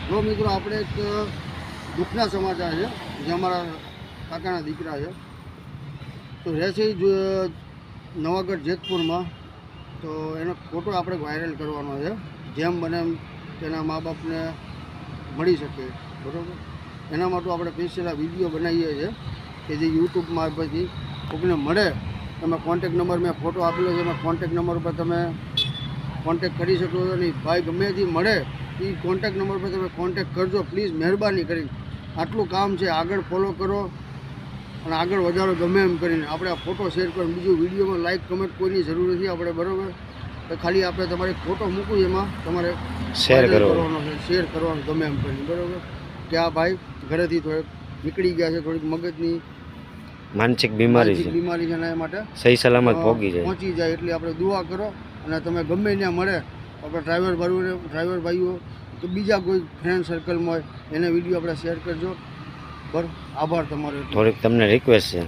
જો મિત્રો આપણે એક દુઃખના સમાચાર છે જે અમારા કાકાના દીકરા છે તો રહે છે નવાગઢ જેતપુરમાં. તો એનો ફોટો આપણે વાયરલ કરવાનો છે જેમ બને એમ તેના મા બાપને મળી શકે, બરાબર. એના માટે આપણે સ્પેશિયલ આ વિડીયો બનાવીએ છીએ કે જે યુટ્યુબમાં પછી કોઈને મળે. તમે કોન્ટેક નંબર મેં ફોટો આપેલો છે, એમાં કોન્ટેક નંબર પર તમે કોન્ટેક કરી શકો છો. નહીં ભાઈ ગમે તે મળે એ કોન્ટેક નંબર પર તમે કોન્ટેક કરજો પ્લીઝ, મહેરબાની કરી. આટલું કામ છે, આગળ ફોલો કરો અને આગળ વધારો ગમે એમ કરીને. આપણે આ ફોટો શેર કરો, બીજું વિડીયોમાં લાઇક કમેન્ટ કોઈની જરૂર નથી આપણે, બરાબર. તો ખાલી આપણે તમારે ફોટો મૂકવું એમાં તમારે શેર કરવાનો છે, શેર કરવાનું ગમે એમ કરીને, બરાબર. કે આ ભાઈ ઘરેથી થોડીક નીકળી ગયા છે, થોડીક મગજની માનસિક બીમારી છે, એના માટે સહી સલામત પહોંચી જાય એટલે આપણે દુઆ કરો. અને તમે ગમે ત્યાં મળે આપણે ડ્રાઈવર ભાઈઓ કે બીજા કોઈ ફ્રેન્ડ સર્કલમાં હોય એને વિડીયો આપણે શેર કરજો. બરાબર, આભાર તમારો. થોડીક તમને રિક્વેસ્ટ છે.